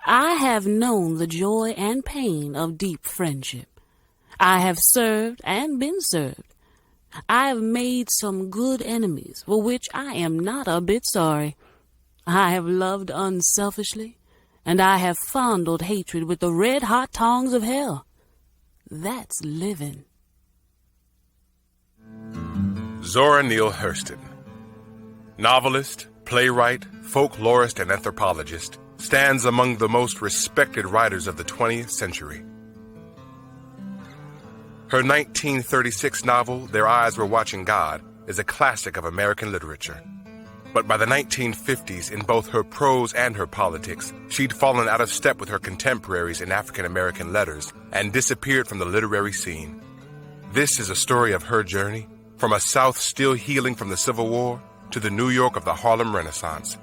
I have known the joy and pain of deep friendship. I have served and been served. I have made some good enemies, for which I am not a bit sorry. I have loved unselfishly, and I have fondled hatred with the red-hot tongs of hell. That's living. Zora Neale Hurston, novelist, playwright, folklorist, and anthropologist, stands among the most respected writers of the 20th century. Her 1936 novel, Their Eyes Were Watching God, is a classic of American literature. But by the 1950s, in both her prose and her politics, she'd fallen out of step with her contemporaries in African-American letters and disappeared from the literary scene. This is a story of her journey, from a South still healing from the Civil War to the New York of the Harlem Renaissance.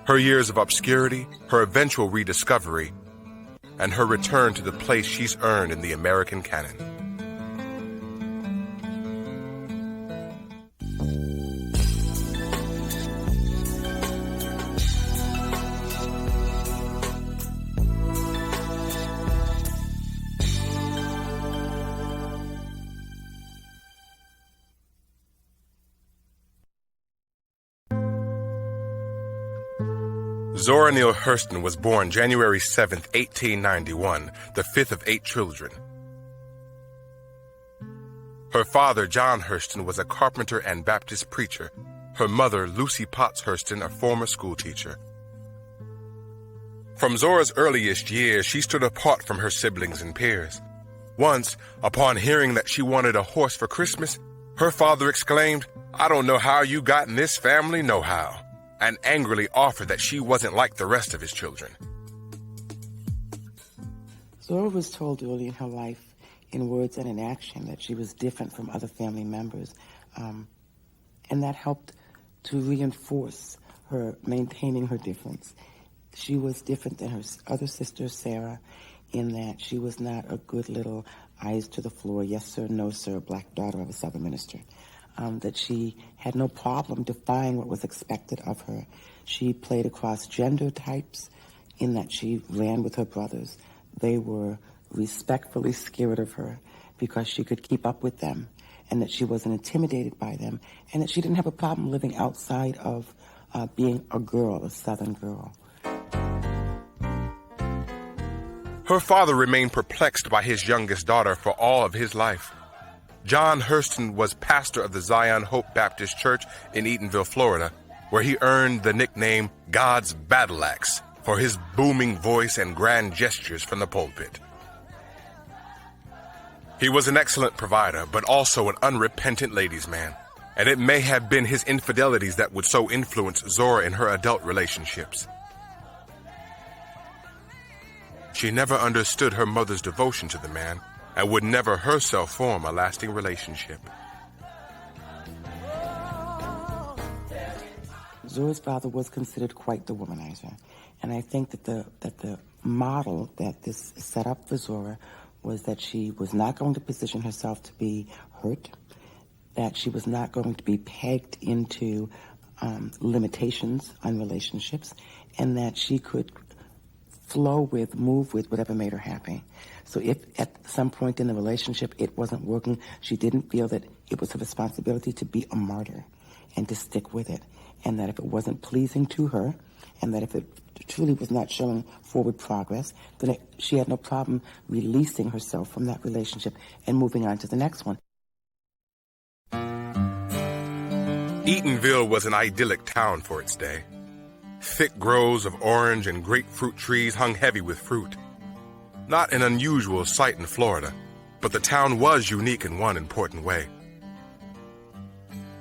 Her years of obscurity, her eventual rediscovery, and her return to the place she's earned in the American canon. Zora Neale Hurston was born January 7, 1891, the fifth of 8 children. Her father, John Hurston, was a carpenter and Baptist preacher. Her mother, Lucy Potts Hurston, a former schoolteacher. From Zora's earliest years, she stood apart from her siblings and peers. Once, upon hearing that she wanted a horse for Christmas, her father exclaimed, "I don't know how you got in this family nohow," and angrily offered that she wasn't like the rest of his children. Zora was told early in her life, in words and in action, that she was different from other family members, and that helped to reinforce her maintaining her difference. She was different than her other sister, Sarah, in that she was not a good little eyes to the floor, yes sir, no sir, black daughter of a Southern minister. That she had no problem defying what was expected of her. She played across gender types in that she ran with her brothers. They were respectfully scared of her because she could keep up with them, and that she wasn't intimidated by them, and that she didn't have a problem living outside of being a girl, a Southern girl. Her father remained perplexed by his youngest daughter for all of his life. John Hurston was pastor of the Zion Hope Baptist Church in Eatonville, Florida, where he earned the nickname God's Battle Axe for his booming voice and grand gestures from the pulpit. He was an excellent provider, but also an unrepentant ladies' man, and it may have been his infidelities that would so influence Zora in her adult relationships. She never understood her mother's devotion to the man, and would never herself form a lasting relationship. Zora's father was considered quite the womanizer, and I think that the model that this set up for Zora was that she was not going to position herself to be hurt, that she was not going to be pegged into limitations on relationships, and that she could flow with, move with whatever made her happy. So if at some point in the relationship it wasn't working, she didn't feel that it was her responsibility to be a martyr and to stick with it. And that if it wasn't pleasing to her, and that if it truly was not showing forward progress, then she had no problem releasing herself from that relationship and moving on to the next one. Eatonville was an idyllic town for its day. Thick groves of orange and grapefruit trees hung heavy with fruit. Not an unusual sight in Florida, but the town was unique in one important way.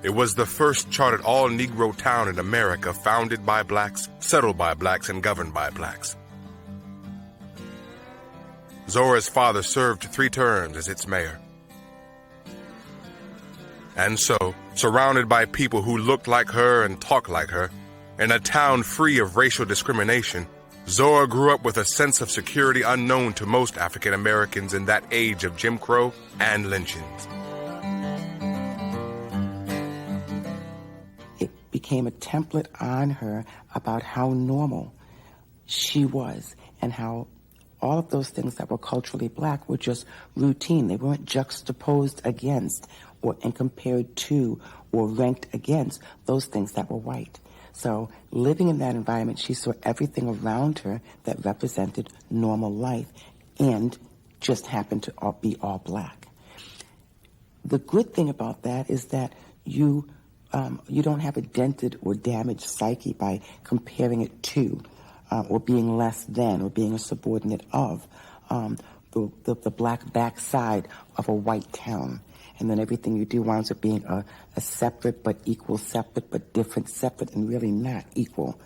It was the first chartered all-Negro town in America, founded by blacks, settled by blacks, and governed by blacks. Zora's father served 3 terms as its mayor. And so, surrounded by people who looked like her and talked like her, in a town free of racial discrimination, Zora grew up with a sense of security unknown to most African Americans in that age of Jim Crow and lynchings. It became a template on her about how normal she was, and how all of those things that were culturally black were just routine. They weren't juxtaposed against and compared to or ranked against those things that were white. So living in that environment, she saw everything around her that represented normal life and just happened to be all black. The good thing about that is that you don't have a dented or damaged psyche by comparing it to or being less than or being a subordinate of the black backside of a white town. And then everything you do winds up being a separate but equal, separate but different, separate and really not equal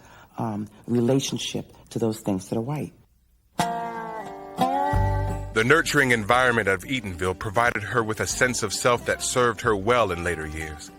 relationship to those things that are white. The nurturing environment of Eatonville provided her with a sense of self that served her well in later years.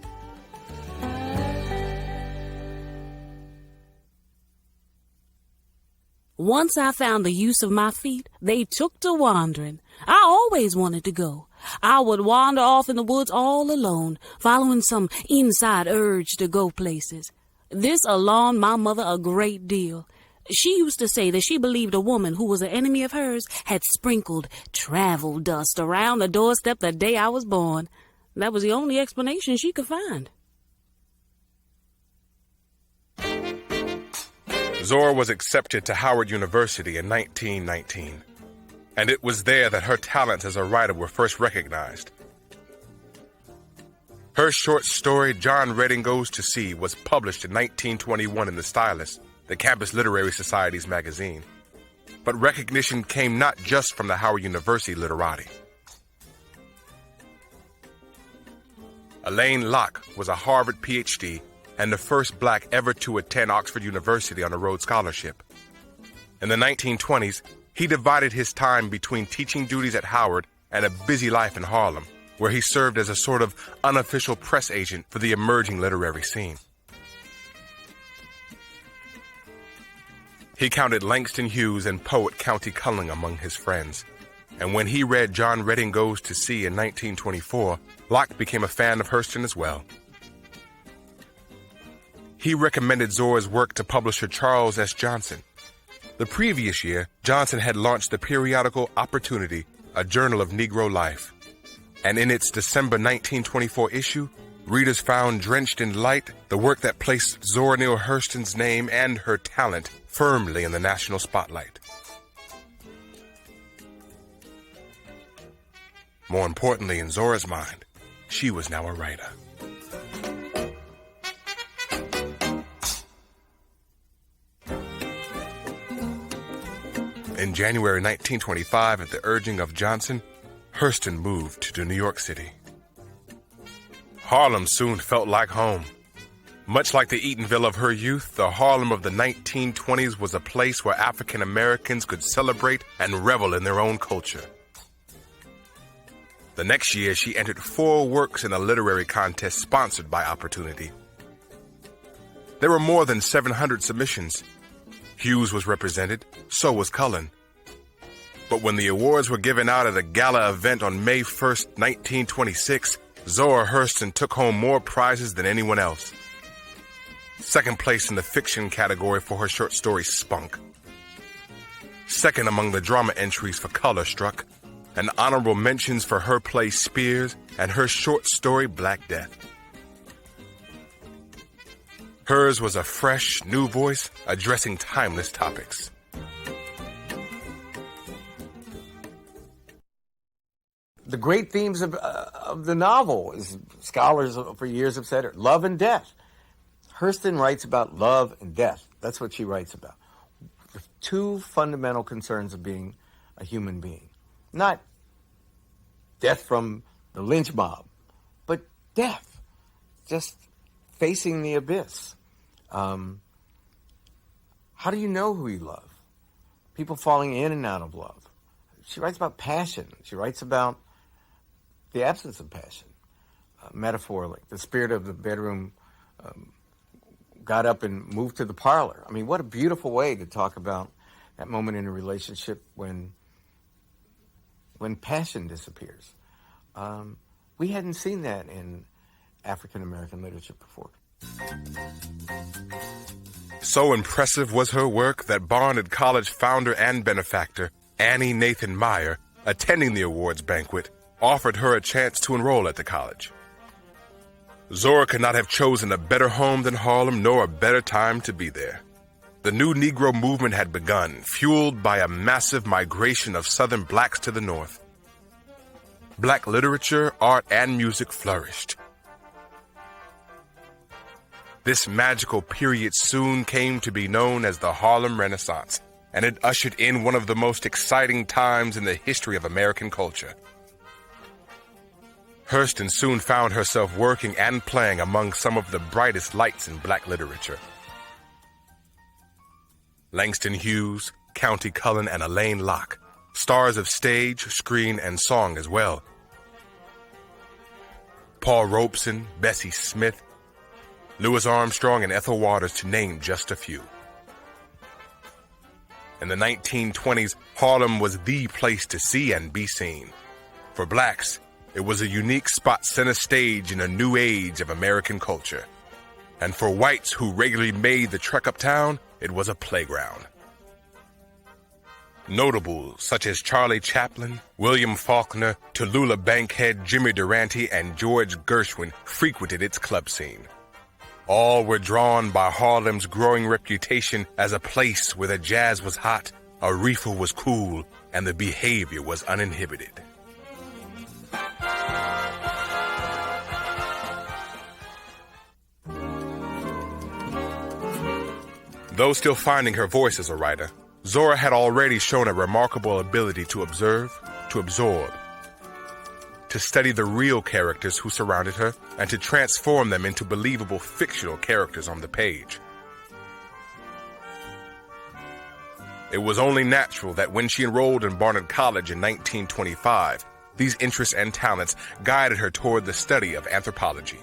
Once I found the use of my feet, they took to wandering. I always wanted to go. I would wander off in the woods all alone, following some inside urge to go places. This alarmed my mother a great deal. She used to say that she believed a woman who was an enemy of hers had sprinkled travel dust around the doorstep the day I was born. That was the only explanation she could find. Zora was accepted to Howard University in 1919, and it was there that her talents as a writer were first recognized. Her short story, John Redding Goes to Sea, was published in 1921 in The Stylist, the campus literary society's magazine. But recognition came not just from the Howard University literati. Elaine Locke was a Harvard PhD and the first black ever to attend Oxford University on a Rhodes Scholarship. In the 1920s, he divided his time between teaching duties at Howard and a busy life in Harlem, where he served as a sort of unofficial press agent for the emerging literary scene. He counted Langston Hughes and poet County Cullen among his friends, and when he read John Redding Goes to Sea in 1924, Locke became a fan of Hurston as well. He recommended Zora's work to publisher Charles S. Johnson. The previous year, Johnson had launched the periodical Opportunity, a journal of Negro life. And in its December 1924 issue, readers found drenched in light the work that placed Zora Neale Hurston's name and her talent firmly in the national spotlight. More importantly, in Zora's mind, she was now a writer. In January 1925, at the urging of Johnson, Hurston moved to New York City. Harlem soon felt like home. Much like the Eatonville of her youth, the Harlem of the 1920s was a place where African Americans could celebrate and revel in their own culture. The next year, she entered 4 works in a literary contest sponsored by Opportunity. There were more than 700 submissions. Hughes was represented, so was Cullen. But when the awards were given out at a gala event on May 1st, 1926, Zora Hurston took home more prizes than anyone else. Second place in the fiction category for her short story Spunk. Second among the drama entries for Color Struck, and honorable mentions for her play Spears and her short story Black Death. Hers was a fresh, new voice addressing timeless topics. The great themes of the novel, as scholars for years have said, are love and death. Hurston writes about love and death. That's what she writes about. The 2 fundamental concerns of being a human being. Not death from the lynch mob, but death. Just facing the abyss. How do you know who you love? People falling in and out of love. She writes about passion. She writes about the absence of passion, metaphorically. The spirit of the bedroom got up and moved to the parlor. I mean, what a beautiful way to talk about that moment in a relationship when passion disappears. We hadn't seen that in African American literature before. So impressive was her work that Barnard College founder and benefactor Annie Nathan Meyer, attending the awards banquet, offered her a chance to enroll at the college. Zora could not have chosen a better home than Harlem, nor a better time to be there. The new Negro movement had begun, fueled by a massive migration of Southern blacks to the North. Black literature, art, and music flourished. This magical period soon came to be known as the Harlem Renaissance, and it ushered in one of the most exciting times in the history of American culture. Hurston soon found herself working and playing among some of the brightest lights in black literature. Langston Hughes, Countee Cullen, and Alain Locke, stars of stage, screen, and song as well. Paul Robeson, Bessie Smith, Louis Armstrong, and Ethel Waters, to name just a few. In the 1920s, Harlem was the place to see and be seen. For blacks, it was a unique spot center stage in a new age of American culture. And for whites who regularly made the trek uptown, it was a playground. Notables such as Charlie Chaplin, William Faulkner, Tallulah Bankhead, Jimmy Durante, and George Gershwin frequented its club scene. All were drawn by Harlem's growing reputation as a place where the jazz was hot, a reefer was cool, and the behavior was uninhibited. Though still finding her voice as a writer, Zora had already shown a remarkable ability to observe, to absorb, to study the real characters who surrounded her, and to transform them into believable fictional characters on the page. It was only natural that when she enrolled in Barnard College in 1925, these interests and talents guided her toward the study of anthropology.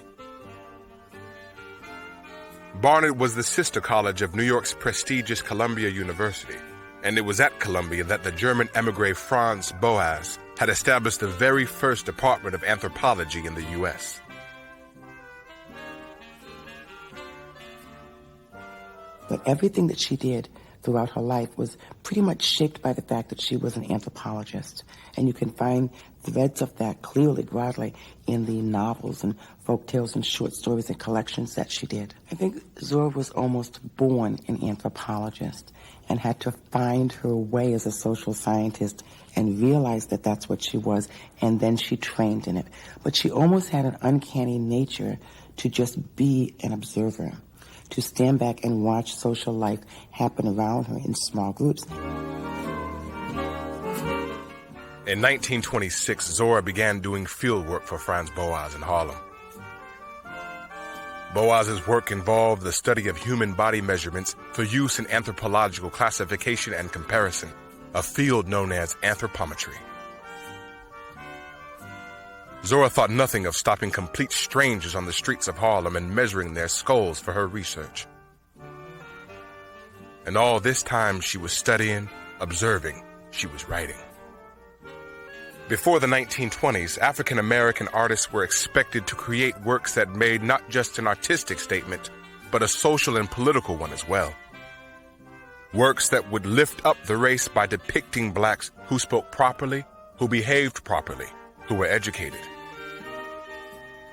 Barnard was the sister college of New York's prestigious Columbia University, and it was at Columbia that the German émigré Franz Boas had established the very first department of anthropology in the U.S. But everything that she did throughout her life was pretty much shaped by the fact that she was an anthropologist. And you can find threads of that clearly, broadly, in the novels and folktales and short stories and collections that she did. I think Zora was almost born an anthropologist and had to find her way as a social scientist and realize that that's what she was, and then she trained in it. But she almost had an uncanny nature to just be an observer, to stand back and watch social life happen around her in small groups. In 1926, Zora began doing field work for Franz Boas in Harlem. Boas's work involved the study of human body measurements for use in anthropological classification and comparison, a field known as anthropometry. Zora thought nothing of stopping complete strangers on the streets of Harlem and measuring their skulls for her research. And all this time she was studying, observing, she was writing. Before the 1920s, African-American artists were expected to create works that made not just an artistic statement, but a social and political one as well. Works that would lift up the race by depicting blacks who spoke properly, who behaved properly, who were educated.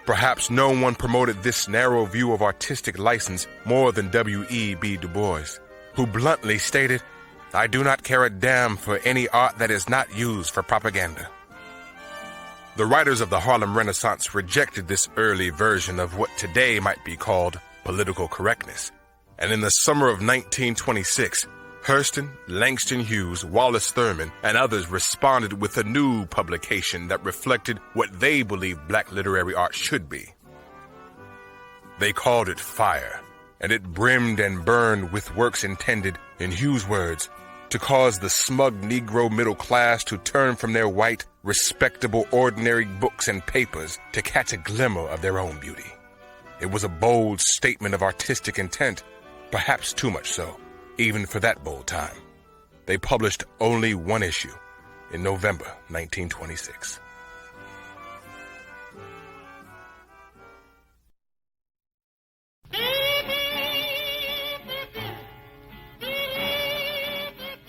Perhaps no one promoted this narrow view of artistic license more than W.E.B. Du Bois, who bluntly stated, "I do not care a damn for any art that is not used for propaganda." The writers of the Harlem Renaissance rejected this early version of what today might be called political correctness. And in the summer of 1926, Hurston, Langston Hughes, Wallace Thurman, and others responded with a new publication that reflected what they believed black literary art should be. They called it Fire, and it brimmed and burned with works intended, in Hughes' words, to cause the smug Negro middle class to turn from their white, respectable, ordinary books and papers to catch a glimmer of their own beauty. It was a bold statement of artistic intent, perhaps too much so, even for that bold time. They published only one issue in November 1926.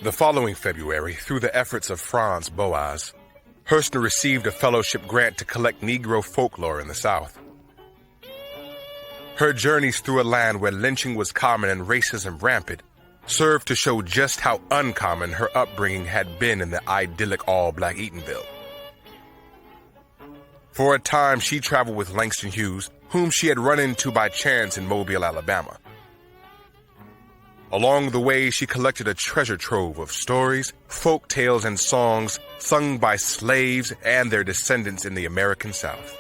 The following February, through the efforts of Franz Boas, Hurston received a fellowship grant to collect Negro folklore in the South. Her journeys through a land where lynching was common and racism rampant served to show just how uncommon her upbringing had been in the idyllic all-black Eatonville. For a time, she traveled with Langston Hughes, whom she had run into by chance in Mobile, Alabama. Along the way, she collected a treasure trove of stories, folk tales, and songs sung by slaves and their descendants in the American South.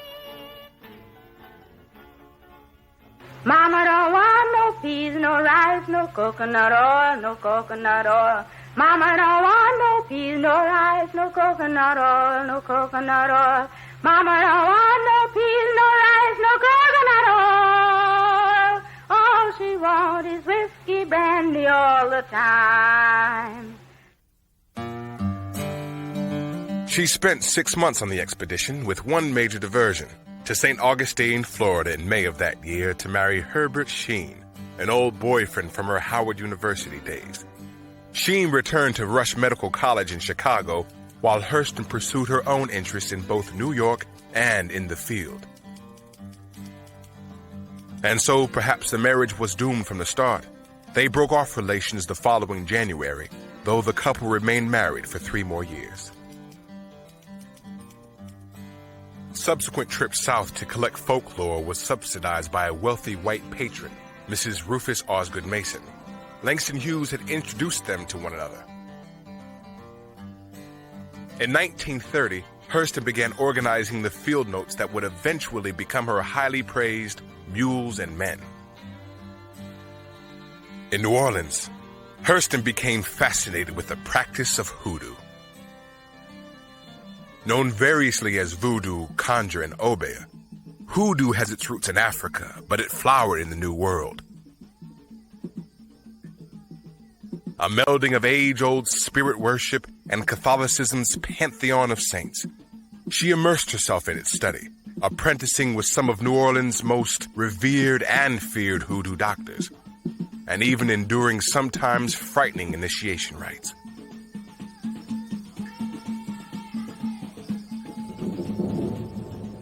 Mama don't want no peas, no rice, no coconut oil, no coconut oil. Mama don't want no peas, no rice, no coconut oil, no coconut oil. Mama don't want no peas, no rice, no coconut oil. All she wants is whiskey brandy all the time. She spent 6 months on the expedition with one major diversion, to St. Augustine, Florida in May of that year to marry Herbert Sheen, an old boyfriend from her Howard University days. Sheen returned to Rush Medical College in Chicago, while Hurston pursued her own interests in both New York and in the field. And so perhaps the marriage was doomed from the start. They broke off relations the following January, though the couple remained married for 3 more years. Subsequent trips south to collect folklore was subsidized by a wealthy white patron, Mrs. Rufus Osgood Mason. Langston Hughes had introduced them to one another. In 1930, Hurston began organizing the field notes that would eventually become her highly praised Mules and Men. In New Orleans, Hurston became fascinated with the practice of hoodoo. Known variously as voodoo, conjure, and obeah, hoodoo has its roots in Africa, but it flowered in the New World. A melding of age-old spirit worship and Catholicism's pantheon of saints. She immersed herself in its study, apprenticing with some of New Orleans' most revered and feared hoodoo doctors, and even enduring sometimes frightening initiation rites.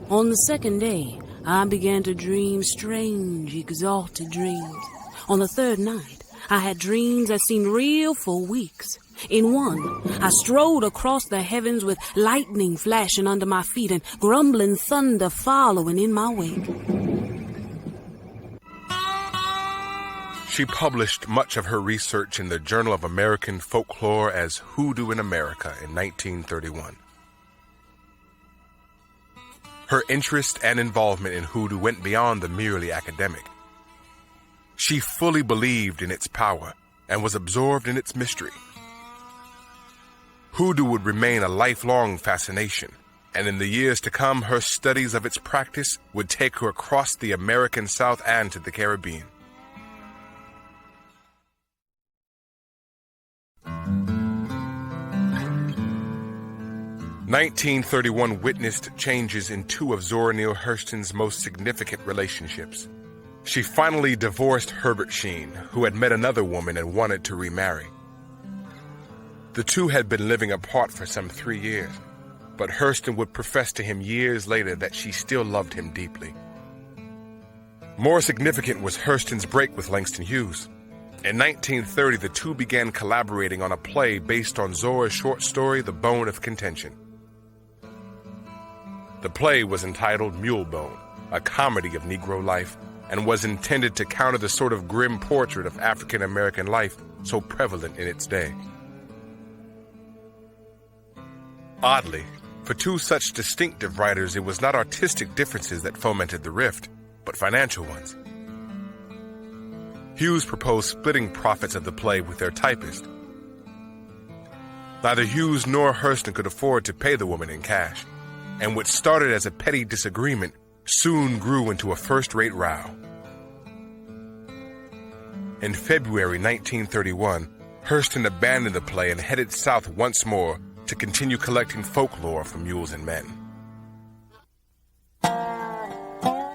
On the second day, I began to dream strange, exalted dreams. On the third night, I had dreams that seemed real for weeks. In one, I strode across the heavens with lightning flashing under my feet and grumbling thunder following in my wake. She published much of her research in the Journal of American Folklore as Hoodoo in America in 1931. Her interest and involvement in hoodoo went beyond the merely academic. She fully believed in its power and was absorbed in its mystery. Hoodoo would remain a lifelong fascination, and in the years to come, her studies of its practice would take her across the American South and to the Caribbean. "1931 witnessed changes in 2 of Zora Neale Hurston's most significant relationships. She finally divorced Herbert Sheen, who had met another woman and wanted to remarry. The two had been living apart for some 3 years, but Hurston would profess to him years later that she still loved him deeply. More significant was Hurston's break with Langston Hughes. In 1930, the two began collaborating on a play based on Zora's short story, The Bone of Contention. The play was entitled Mule Bone, a comedy of Negro life, and was intended to counter the sort of grim portrait of African American life so prevalent in its day. Oddly, for 2 such distinctive writers, it was not artistic differences that fomented the rift, but financial ones. Hughes proposed splitting profits of the play with their typist. Neither Hughes nor Hurston could afford to pay the woman in cash, and what started as a petty disagreement soon grew into a first-rate row. In February 1931, Hurston abandoned the play and headed south once more to continue collecting folklore from Mules and Men.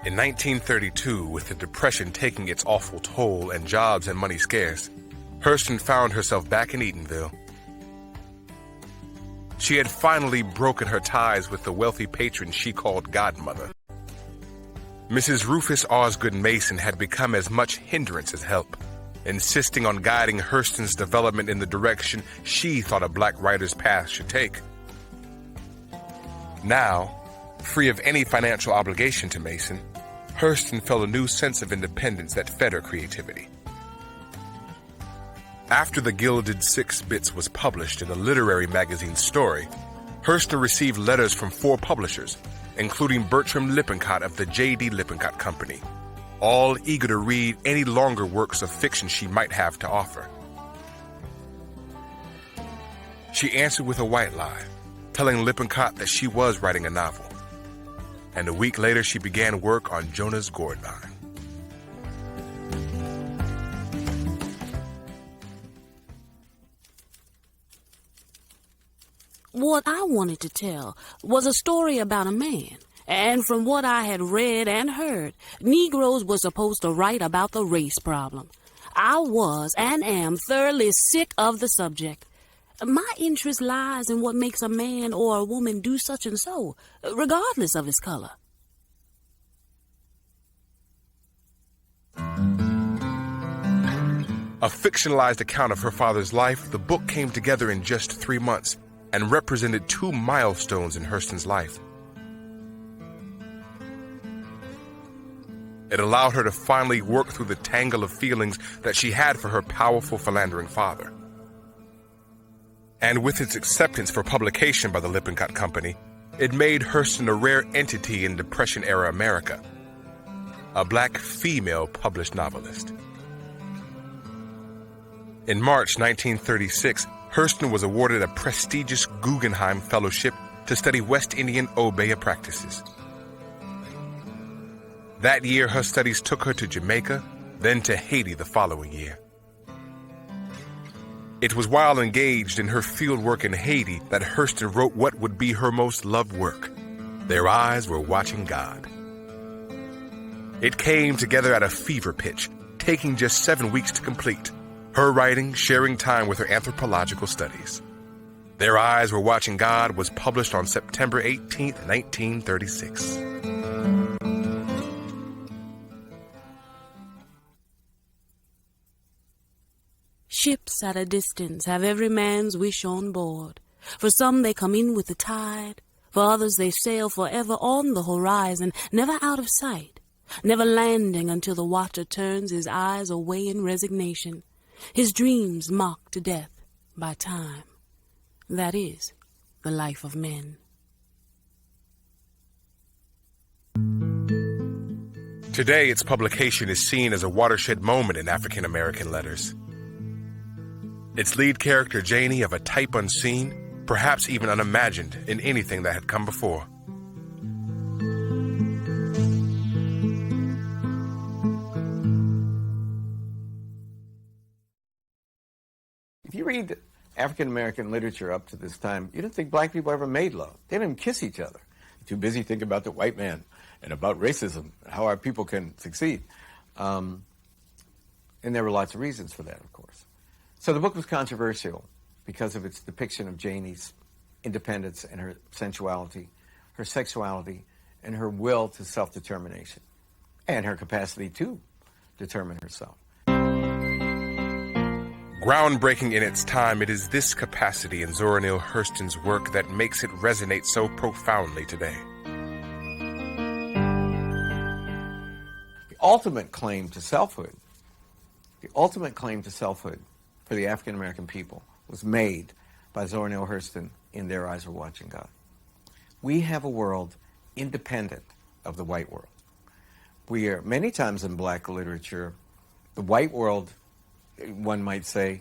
In 1932, with the Depression taking its awful toll and jobs and money scarce, Hurston found herself back in Eatonville, She had finally broken her ties with the wealthy patron she called godmother. Mrs. Rufus Osgood Mason had become as much hindrance as help, insisting on guiding Hurston's development in the direction she thought a black writer's path should take. Now, free of any financial obligation to Mason, Hurston felt a new sense of independence that fed her creativity. After The Gilded Six Bits was published in the literary magazine Story, Hurston received letters from 4 publishers, including Bertram Lippincott of the J.D. Lippincott Company, all eager to read any longer works of fiction she might have to offer. She answered with a white lie, telling Lippincott that she was writing a novel. And a week later, she began work on Jonah's Gourdvine. What I wanted to tell was a story about a man, and from what I had read and heard, Negroes were supposed to write about the race problem. I was and am thoroughly sick of the subject. My interest lies in what makes a man or a woman do such and so, regardless of his color. A fictionalized account of her father's life, the book came together in just 3 months and represented 2 milestones in Hurston's life. It allowed her to finally work through the tangle of feelings that she had for her powerful, philandering father. And with its acceptance for publication by the Lippincott Company, it made Hurston a rare entity in Depression-era America, a black female published novelist. In March 1936, Hurston was awarded a prestigious Guggenheim Fellowship to study West Indian obeah practices. That year, her studies took her to Jamaica, then to Haiti the following year. It was while engaged in her fieldwork in Haiti that Hurston wrote what would be her most loved work, Their Eyes Were Watching God. It came together at a fever pitch, taking just 7 weeks to complete, her writing sharing time with her anthropological studies. Their Eyes Were Watching God was published on September 18, 1936. Ships at a distance have every man's wish on board. For some they come in with the tide, for others they sail forever on the horizon, never out of sight, never landing until the watcher turns his eyes away in resignation, his dreams mocked to death by time. That is the life of men. Today, its publication is seen as a watershed moment in African American letters. Its lead character, Janie, of a type unseen, perhaps even unimagined in anything that had come before. If you read African American literature up to this time, you don't think black people ever made love. They didn't even kiss each other. They're too busy thinking about the white man and about racism, how our people can succeed. And there were lots of reasons for that, of course. So the book was controversial because of its depiction of Janie's independence and her sensuality, her sexuality, and her will to self-determination, and her capacity to determine herself. Groundbreaking in its time, it is this capacity in Zora Neale Hurston's work that makes it resonate so profoundly today. The ultimate claim to selfhood for the African American people was made by Zora Neale Hurston in Their Eyes Were Watching God. We have a world independent of the white world. We are, many times in black literature, the white world, one might say,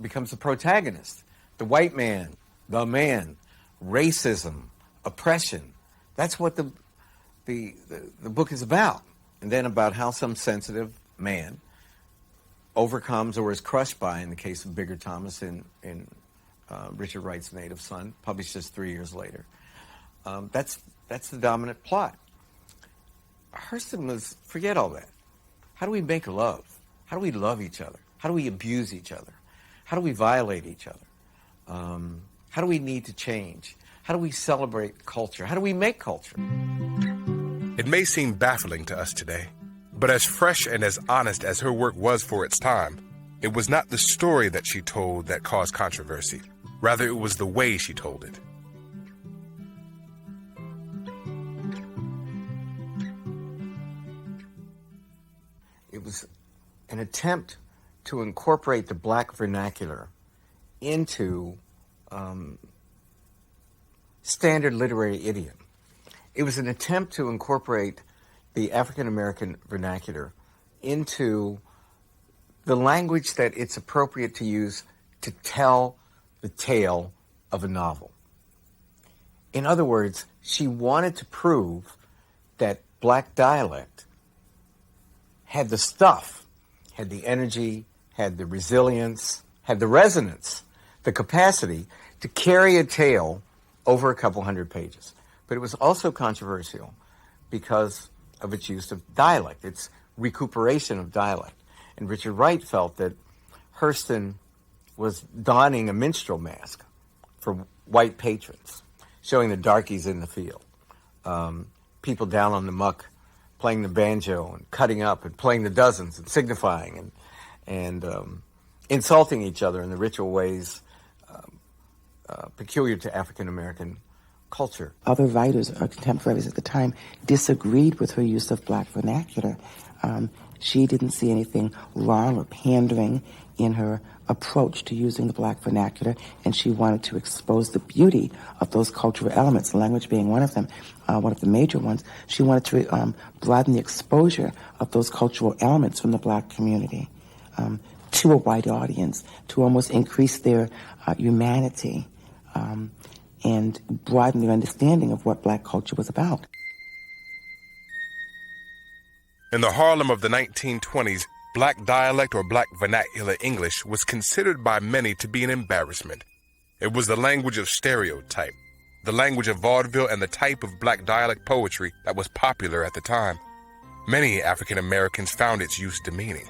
becomes the protagonist. The white man, the man, racism, oppression. That's what the book is about. And then about how some sensitive man overcomes or is crushed by, in the case of Bigger Thomas in Richard Wright's Native Son, published just 3 years later. That's the dominant plot. Hurston was, forget all that. How do we make love? How do we love each other? How do we abuse each other? How do we violate each other? How How do we need to change? How do we celebrate culture? How do we make culture? It may seem baffling to us today, but as fresh and as honest as her work was for its time, it was not the story that she told that caused controversy. Rather, it was the way she told it. It was an attempt to incorporate the black vernacular into standard literary idiom. It was an attempt to incorporate the African American vernacular into the language that it's appropriate to use to tell the tale of a novel. In other words, she wanted to prove that black dialect had the stuff, had the energy, had the resilience, had the resonance, the capacity to carry a tale over a couple hundred pages. But it was also controversial because of its use of dialect, its recuperation of dialect. And Richard Wright felt that Hurston was donning a minstrel mask for white patrons, showing the darkies in the field, people down on the muck playing the banjo and cutting up and playing the dozens and signifying and insulting each other in the ritual ways peculiar to African American culture. Other writers or contemporaries at the time disagreed with her use of black vernacular. She didn't see anything wrong or pandering in her approach to using the black vernacular, and she wanted to expose the beauty of those cultural elements, language being one of them, one of the major ones. She wanted to broaden the exposure of those cultural elements from the black community to a white audience, to almost increase their humanity and broaden their understanding of what black culture was about. In the Harlem of the 1920s, black dialect or black vernacular English was considered by many to be an embarrassment. It was the language of stereotype, the language of vaudeville, and the type of black dialect poetry that was popular at the time. Many African Americans found its use demeaning.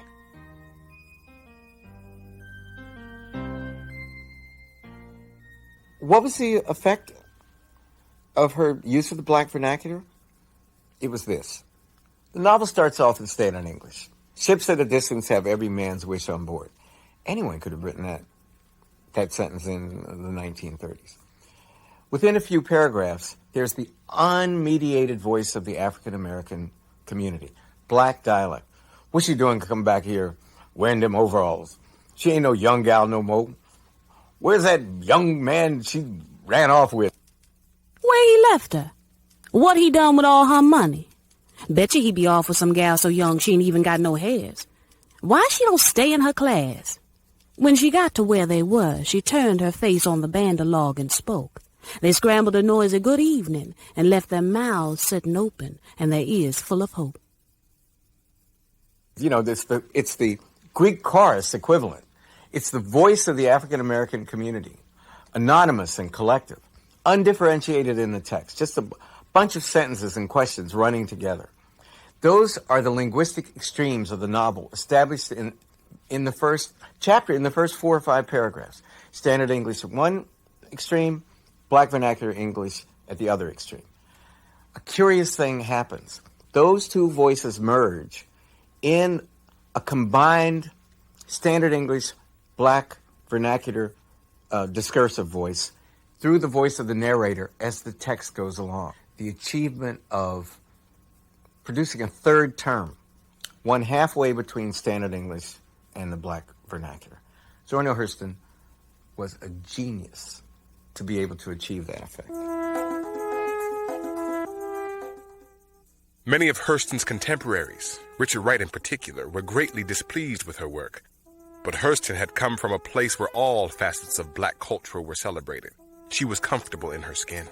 What was the effect of her use of the black vernacular? It was this. The novel starts off in standard English. Ships at a distance have every man's wish on board. Anyone could have written that sentence in the 1930s. Within a few paragraphs, there's the unmediated voice of the African American community. Black dialect. What's she doing coming back here wearing them overalls? She ain't no young gal no more. Where's that young man she ran off with? Where he left her? What he done with all her money? Betcha he be off with some gal so young she ain't even got no hairs. Why she don't stay in her class? When she got to where they were, she turned her face on the bandalog and spoke. They scrambled a noisy good evening and left their mouths sitting open and their ears full of hope. You know, it's the Greek chorus equivalent. It's the voice of the African American community, anonymous and collective, undifferentiated in the text, just a bunch of sentences and questions running together. Those are the linguistic extremes of the novel, established in the first chapter, in the first 4 or 5 paragraphs. Standard English at one extreme, black vernacular English at the other extreme. A curious thing happens. Those two voices merge in a combined standard English, black vernacular discursive voice through the voice of the narrator as the text goes along. The achievement of producing a third term, one halfway between standard English and the black vernacular. Zora Neale Hurston was a genius to be able to achieve that effect. Many of Hurston's contemporaries, Richard Wright in particular, were greatly displeased with her work. But Hurston had come from a place where all facets of black culture were celebrated. She was comfortable in her skin.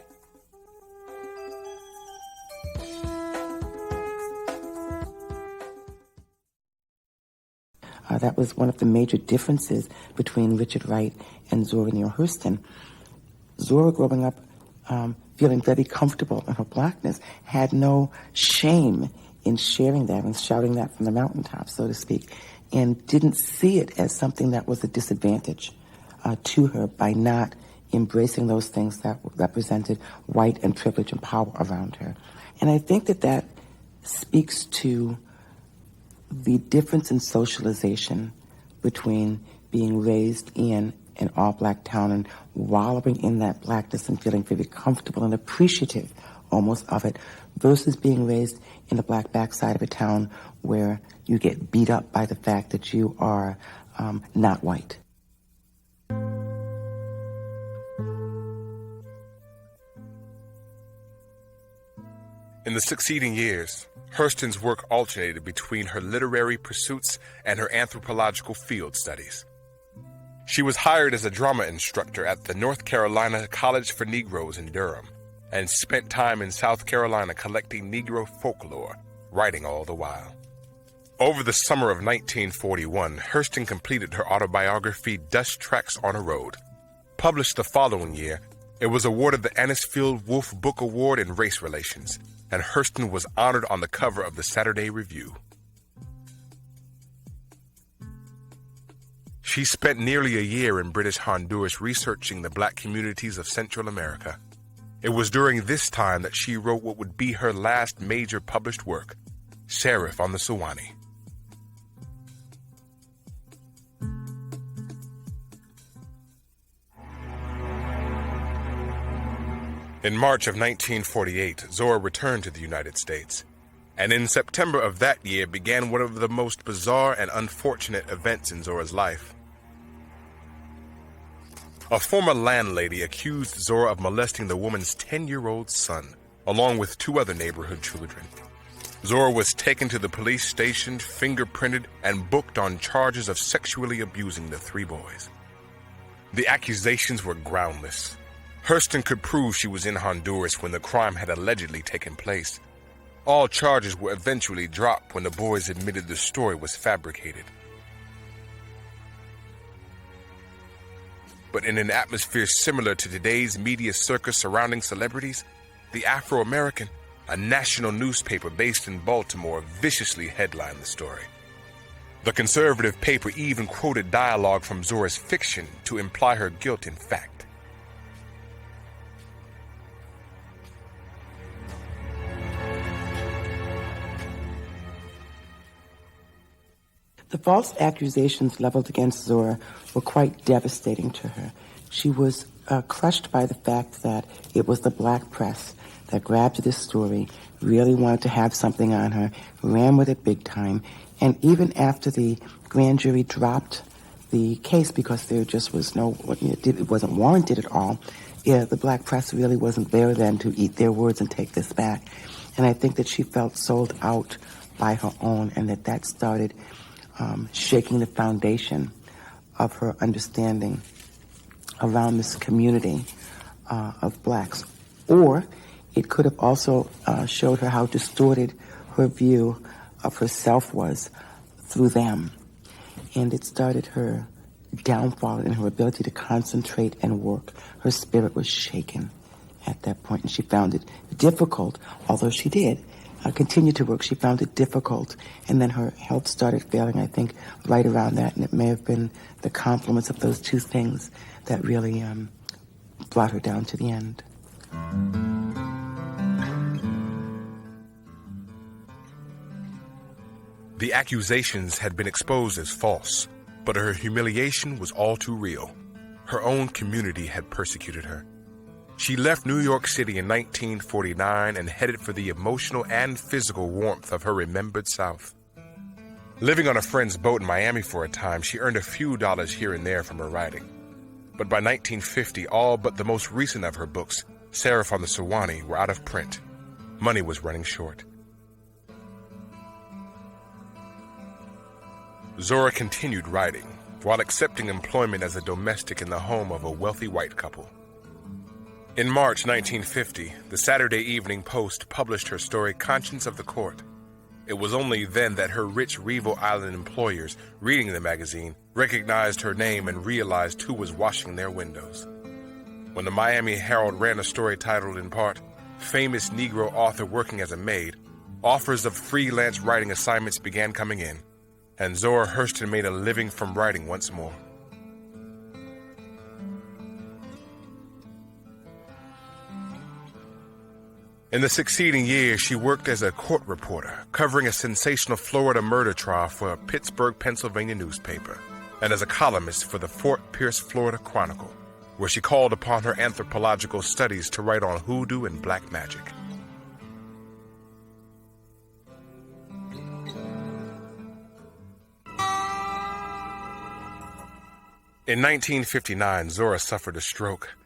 That was one of the major differences between Richard Wright and Zora Neale Hurston. Zora, growing up feeling very comfortable in her blackness, had no shame in sharing that and shouting that from the mountaintop, so to speak, and didn't see it as something that was a disadvantage to her by not embracing those things that represented white and privilege and power around her. And I think that that speaks to the difference in socialization between being raised in an all-black town and wallowing in that blackness and feeling very comfortable and appreciative almost of it, versus being raised in the black backside of a town where you get beat up by the fact that you are not white. In the succeeding years, Hurston's work alternated between her literary pursuits and her anthropological field studies. She was hired as a drama instructor at the North Carolina College for Negroes in Durham and spent time in South Carolina collecting Negro folklore, writing all the while. Over the summer of 1941, Hurston completed her autobiography, Dust Tracks on a Road. Published the following year, it was awarded the Anisfield Wolf Book Award in Race Relations, and Hurston was honored on the cover of the Saturday Review. She spent nearly a year in British Honduras researching the black communities of Central America. It was during this time that she wrote what would be her last major published work, Sheriff on the Sewanee. In March of 1948, Zora returned to the United States, and in September of that year began one of the most bizarre and unfortunate events in Zora's life. A former landlady accused Zora of molesting the woman's 10-year-old son, along with 2 other neighborhood children. Zora was taken to the police station, fingerprinted, and booked on charges of sexually abusing the 3 boys. The accusations were groundless. Hurston could prove she was in Honduras when the crime had allegedly taken place. All charges were eventually dropped when the boys admitted the story was fabricated. But in an atmosphere similar to today's media circus surrounding celebrities, the Afro-American, a national newspaper based in Baltimore, viciously headlined the story. The conservative paper even quoted dialogue from Zora's fiction to imply her guilt in fact. The false accusations leveled against Zora were quite devastating to her. She was crushed by the fact that it was the black press that grabbed this story, really wanted to have something on her, ran with it big time, and even after the grand jury dropped the case because there just was it wasn't warranted at all, the black press really wasn't there then to eat their words and take this back. And I think that she felt sold out by her own, and that started shaking the foundation of her understanding around this community of blacks. Or it could have also showed her how distorted her view of herself was through them. And it started her downfall in her ability to concentrate and work. Her spirit was shaken at that point, and she found it difficult, although she did continue to work. She found it difficult, and then her health started failing, I think, right around that, and it may have been the confluence of those 2 things that really brought her down to the end. The accusations had been exposed as false, but her humiliation was all too real. Her own community had persecuted her. She left New York City in 1949 and headed for the emotional and physical warmth of her remembered South. Living on a friend's boat in Miami for a time, she earned a few dollars here and there from her writing. But by 1950, all but the most recent of her books, Sheriff on the Sewanee, were out of print. Money was running short. Zora continued writing while accepting employment as a domestic in the home of a wealthy white couple. In March 1950, the Saturday Evening Post published her story, Conscience of the Court. It was only then that her rich Revo Island employers, reading the magazine, recognized her name and realized who was washing their windows. When the Miami Herald ran a story titled in part, Famous Negro Author Working as a Maid, offers of freelance writing assignments began coming in, and Zora Hurston made a living from writing once more. In the succeeding years, she worked as a court reporter, covering a sensational Florida murder trial for a Pittsburgh, Pennsylvania newspaper, and as a columnist for the Fort Pierce, Florida Chronicle, where she called upon her anthropological studies to write on hoodoo and black magic. In 1959, Zora suffered a stroke,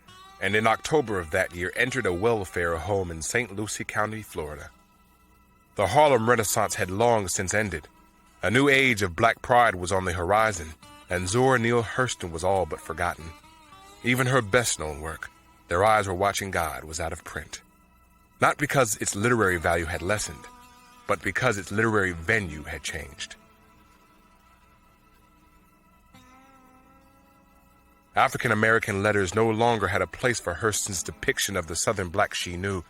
and in October of that year entered a welfare home in St. Lucie County, Florida. The Harlem Renaissance had long since ended. A new age of black pride was on the horizon, and Zora Neale Hurston was all but forgotten. Even her best-known work, Their Eyes Were Watching God, was out of print. Not because its literary value had lessened, but because its literary venue had changed. African-American letters no longer had a place for Hurston's depiction of the Southern black she knew,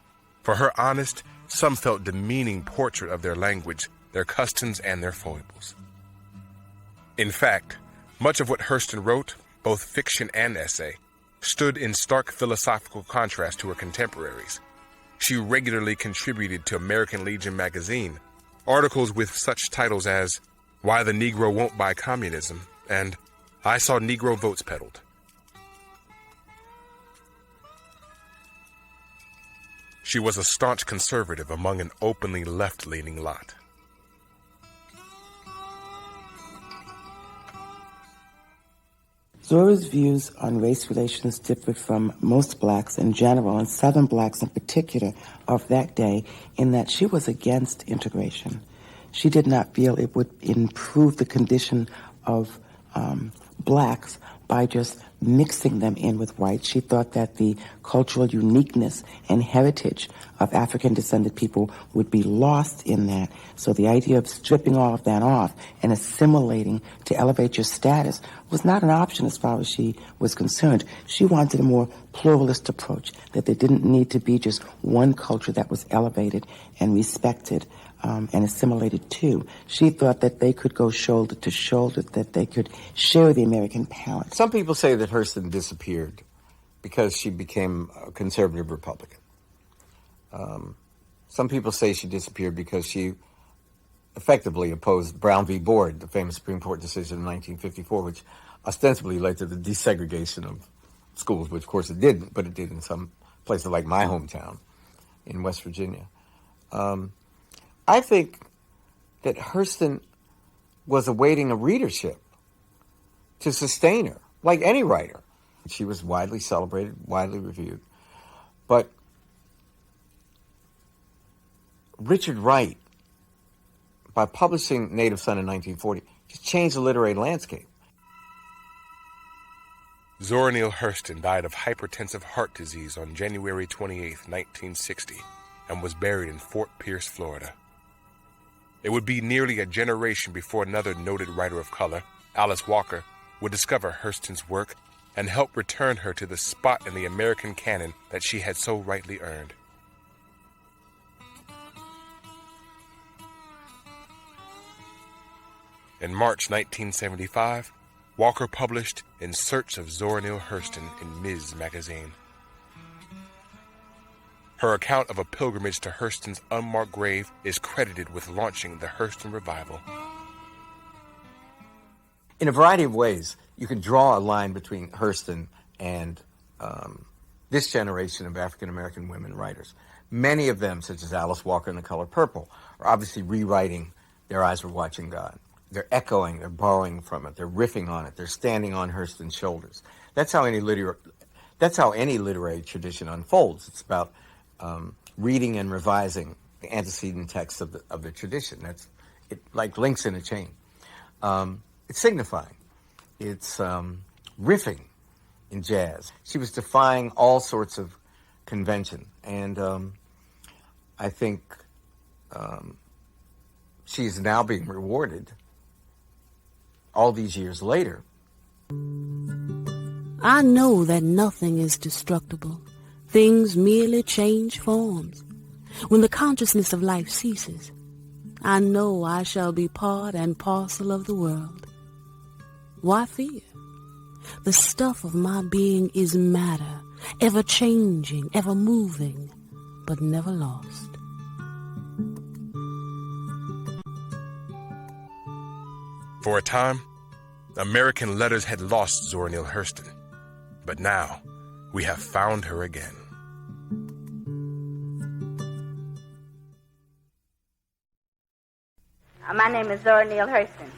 for her honest, some felt demeaning portrait of their language, their customs, and their foibles. In fact, much of what Hurston wrote, both fiction and essay, stood in stark philosophical contrast to her contemporaries. She regularly contributed to American Legion magazine, articles with such titles as Why the Negro Won't Buy Communism and I Saw Negro Votes Peddled. She was a staunch conservative among an openly left-leaning lot. Zora's views on race relations differed from most blacks in general, and Southern blacks in particular of that day, in that she was against integration. She did not feel it would improve the condition of blacks by just mixing them in with whites. She thought that the cultural uniqueness and heritage of African-descended people would be lost in that. So the idea of stripping all of that off and assimilating to elevate your status was not an option as far as she was concerned. She wanted a more pluralist approach, that there didn't need to be just one culture that was elevated and respected and assimilated to. She thought that they could go shoulder to shoulder, that they could share the American palate. Some people say that Hurston disappeared because she became a conservative Republican. Some people say she disappeared because she effectively opposed Brown v. Board, the famous Supreme Court decision in 1954, which ostensibly led to the desegregation of schools, which of course it didn't, but it did in some places like my hometown in West Virginia. I think that Hurston was awaiting a readership to sustain her, like any writer. She was widely celebrated, widely reviewed. But Richard Wright, by publishing Native Son in 1940, just changed the literary landscape. Zora Neale Hurston died of hypertensive heart disease on January 28, 1960, and was buried in Fort Pierce, Florida. It would be nearly a generation before another noted writer of color, Alice Walker, would discover Hurston's work and help return her to the spot in the American canon that she had so rightly earned. In March 1975, Walker published In Search of Zora Neale Hurston in Ms. magazine. Her account of a pilgrimage to Hurston's unmarked grave is credited with launching the Hurston revival. In a variety of ways, you can draw a line between Hurston and this generation of African-American women writers. Many of them, such as Alice Walker and The Color Purple, are obviously rewriting Their Eyes Were Watching God. They're echoing, they're borrowing from it, they're riffing on it, they're standing on Hurston's shoulders. That's how any literary tradition unfolds. It's about reading and revising the antecedent text of the tradition. It like links in a chain. It's signifying. It's riffing in jazz. She was defying all sorts of convention, and I think she is now being rewarded all these years later. I know that nothing is destructible. Things merely change forms. When the consciousness of life ceases, I know I shall be part and parcel of the world. Why fear? The stuff of my being is matter, ever changing, ever moving. but never lost. For a time, American letters had lost Zora Neale Hurston, but now we have found her again. My name is Zora Neale Hurston,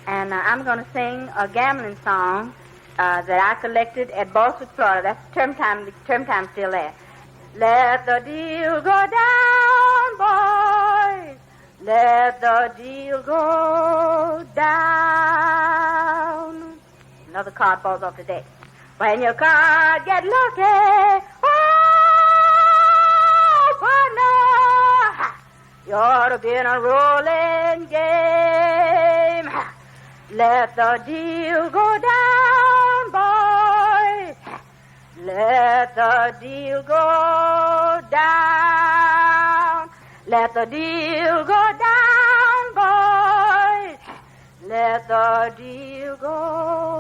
and I'm going to sing a gambling song that I collected at Boston, Florida. That's term time still there. Let the deal go down, boys. Let the deal go down. Another card falls off the deck. When your card get lucky, oh, partner, you ought to be in a rolling game. Let the deal go down, boys. Let the deal go down. Let the deal go down, boys. Let the deal go